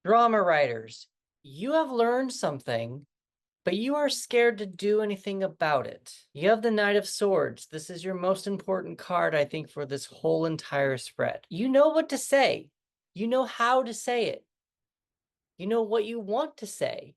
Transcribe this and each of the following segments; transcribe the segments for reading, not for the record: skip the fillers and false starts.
Drama writers, you have learned something, but you are scared to do anything about it. You have the Knight of Swords. This is your most important card, I think, for this whole entire spread. You know what to say. You know how to say it. You know what you want to say,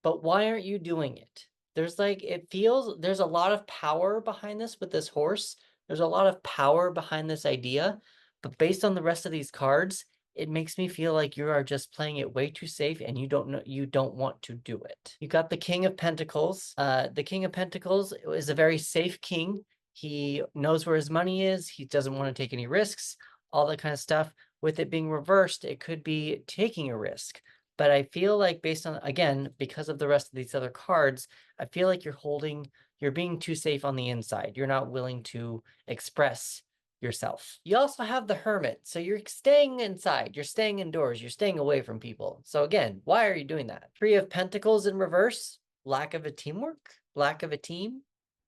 but why aren't you doing it? It feels there's a lot of power behind this with this horse. There's a lot of power behind this idea, but based on the rest of these cards, it makes me feel like you are just playing it way too safe and you don't want to do it. You got the King of Pentacles. The King of Pentacles is a very safe king. He knows where his money is. He doesn't want to take any risks, all that kind of stuff. With it being reversed, it could be taking a risk. But I feel like based on, again, because of the rest of these other cards, I feel like you're being too safe on the inside. You're not willing to express yourself. You also have the Hermit. So you're staying inside, you're staying indoors, you're staying away from people. So again, why are you doing that? Three of Pentacles in reverse, lack of a teamwork, lack of a team,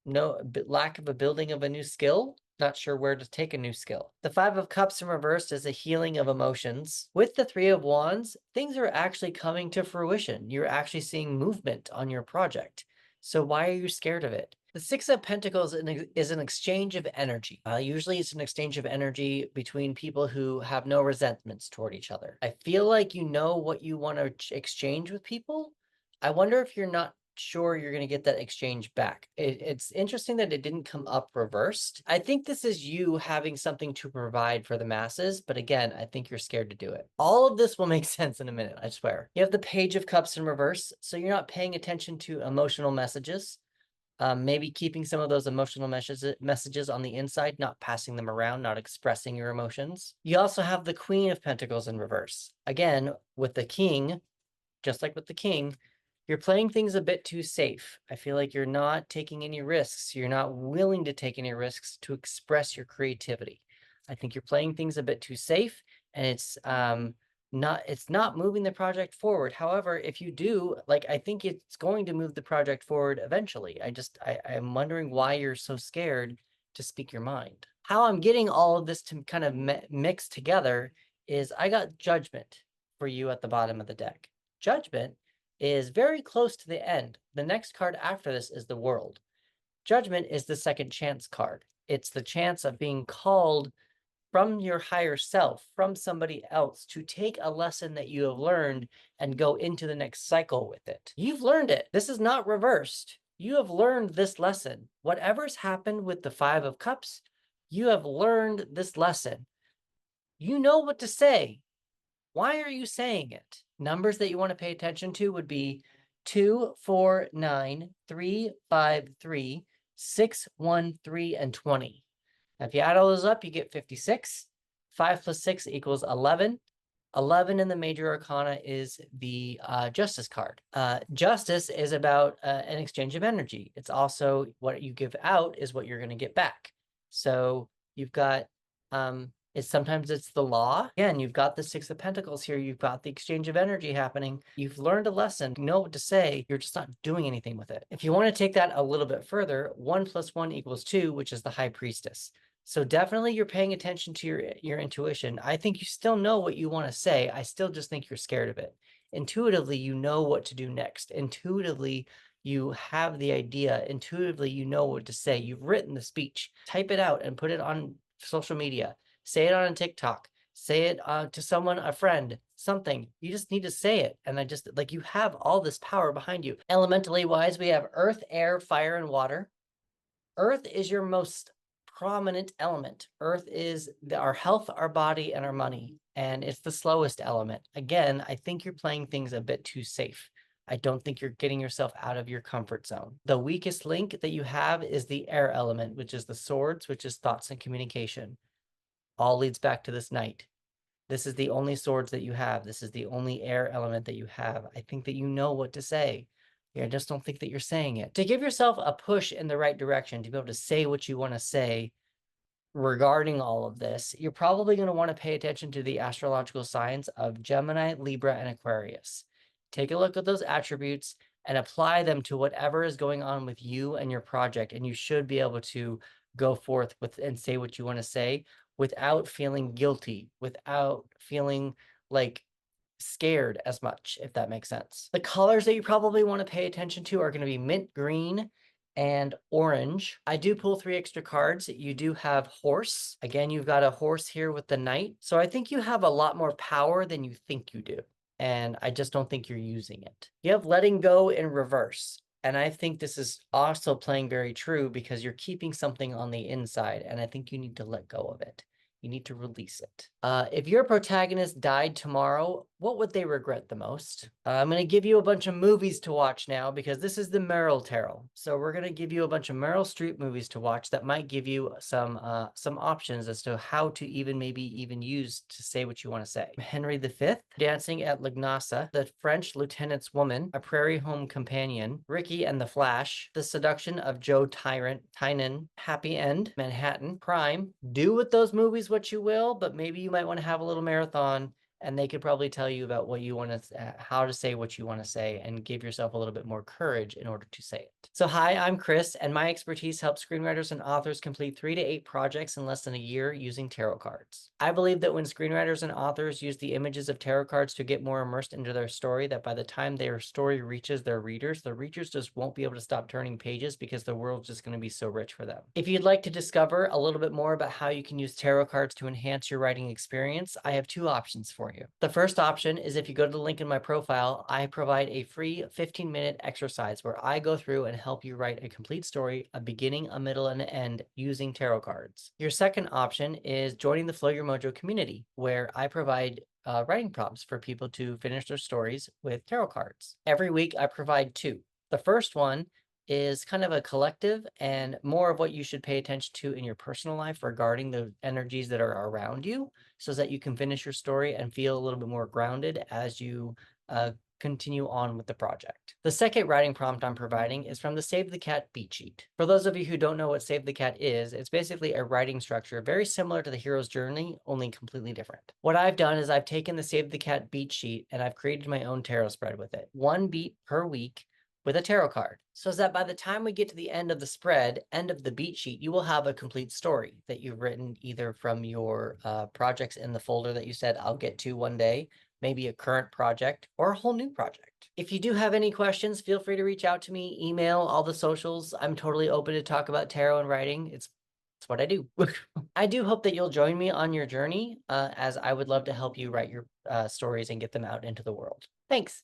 no, lack of a building of a new skill. Not sure where to take a new skill. The Five of Cups in reversed is a healing of emotions. With the Three of Wands, things are actually coming to fruition. You're actually seeing movement on your project. So why are you scared of it? The Six of Pentacles is an exchange of energy. Usually it's an exchange of energy between people who have no resentments toward each other. I feel like you know what you want to exchange with people. I wonder if you're not sure you're going to get that exchange back. It's interesting that it didn't come up reversed. I think this is you having something to provide for the masses, but again, I think you're scared to do it. All of this will make sense in a minute, I swear. You have the Page of Cups in reverse, so you're not paying attention to emotional messages. Maybe keeping some of those emotional messages on the inside, not passing them around, not expressing your emotions. You also have the Queen of Pentacles in reverse. Again, with the King, just like with the King, you're playing things a bit too safe. I feel like you're not taking any risks. You're not willing to take any risks to express your creativity. I think you're playing things a bit too safe, and it's not moving the project forward. However, if you do, like, I think it's going to move the project forward eventually. I'm wondering why you're so scared to speak your mind. How I'm getting all of this to kind of mix together is I got Judgment for you at the bottom of the deck. Judgment is very close to the end. The next card after this is the World. Judgment is the second chance card. It's the chance of being called from your higher self, from somebody else, to take a lesson that you have learned and go into the next cycle with it. You've learned it. This is not reversed. You have learned this lesson. Whatever's happened with the Five of Cups, you have learned this lesson. You know what to say. Why are you saying it? Numbers that you want to pay attention to would be 2, 4, 9, 3, 5, 3, 6, 1, 3, and 20. Now, if you add all those up, you get 56. 5 plus 6 equals 11. 11 in the major arcana is the Justice card. Justice is about an exchange of energy. It's also what you give out is what you're going to get back. So you've got sometimes it's the law. Again, you've got the Six of Pentacles here. You've got the exchange of energy happening. You've learned a lesson. You know what to say. You're just not doing anything with it. If you want to take that a little bit further, 1 plus 1 equals 2, which is the High Priestess. So definitely you're paying attention to your intuition. I think you still know what you want to say. I still just think you're scared of it. Intuitively, you know what to do next. Intuitively, you have the idea. Intuitively, you know what to say. You've written the speech. Type it out and put it on social media. Say it on a TikTok. Say it to someone, a friend, something. You just need to say it. And I just, like, you have all this power behind you. Elementally wise, we have earth, air, fire, and water. Earth is your most prominent element. Earth is our health, our body, and our money. And it's the slowest element. Again, I think you're playing things a bit too safe. I don't think you're getting yourself out of your comfort zone. The weakest link that you have is the air element, which is the swords, which is thoughts and communication. All leads back to this Knight. This is the only swords that you have. This is the only air element that you have. I think that you know what to say. I just don't think that you're saying it. To give yourself a push in the right direction, to be able to say what you want to say regarding all of this, you're probably going to want to pay attention to the astrological signs of Gemini, Libra, and Aquarius. Take a look at those attributes and apply them to whatever is going on with you and your project, and you should be able to go forth with and say what you want to say without feeling guilty, without feeling like scared as much, if that makes sense. The colors that you probably want to pay attention to are going to be mint green and orange. I do pull 3 extra cards. You do have horse. Again, you've got a horse here with the knight. So I think you have a lot more power than you think you do. And I just don't think you're using it. You have letting go in reverse. And I think this is also playing very true because you're keeping something on the inside, and I think you need to let go of it. You need to release it. If your protagonist died tomorrow, what would they regret the most? I'm going to give you a bunch of movies to watch now because this is the Meryl Tarot. So we're going to give you a bunch of Meryl Streep movies to watch that might give you some options as to how to maybe even use to say what you want to say. Henry V, Dancing at Lughnasadh, The French Lieutenant's Woman, A Prairie Home Companion, Ricky and the Flash, The Seduction of Joe Tynan, Happy End, Manhattan, Crime. Do with those movies what you will, but maybe you might want to have a little marathon and they could probably tell you about what you want to, how to say what you want to say, and give yourself a little bit more courage in order to say it. So hi, I'm Chris, and my expertise helps screenwriters and authors complete 3 to 8 projects in less than a year using tarot cards. I believe that when screenwriters and authors use the images of tarot cards to get more immersed into their story, that by the time their story reaches their readers, the readers just won't be able to stop turning pages because the world's just going to be so rich for them. If you'd like to discover a little bit more about how you can use tarot cards to enhance your writing experience, I have 2 options for you. The first option is if you go to the link in my profile, I provide a free 15-minute exercise where I go through and help you write a complete story, a beginning, a middle, and an end using tarot cards. Your second option is joining the Flow Your Mojo community, where I provide writing prompts for people to finish their stories with tarot cards. Every week I provide 2. The first one is kind of a collective and more of what you should pay attention to in your personal life regarding the energies that are around you, so that you can finish your story and feel a little bit more grounded as you continue on with the project. The second writing prompt I'm providing is from the Save the Cat beat sheet. For those of you who don't know what Save the Cat is, it's basically a writing structure very similar to the hero's journey, only completely different. What I've done is I've taken the Save the Cat beat sheet and I've created my own tarot spread with it. 1 beat per week with a tarot card, so that by the time we get to the end of the spread, end of the beat sheet, you will have a complete story that you've written either from your projects in the folder that you said I'll get to one day, maybe a current project, or a whole new project. If you do have any questions, feel free to reach out to me, email, all the socials. I'm totally open to talk about tarot and writing. It's what I do. I do hope that you'll join me on your journey, as I would love to help you write your stories and get them out into the world. Thanks.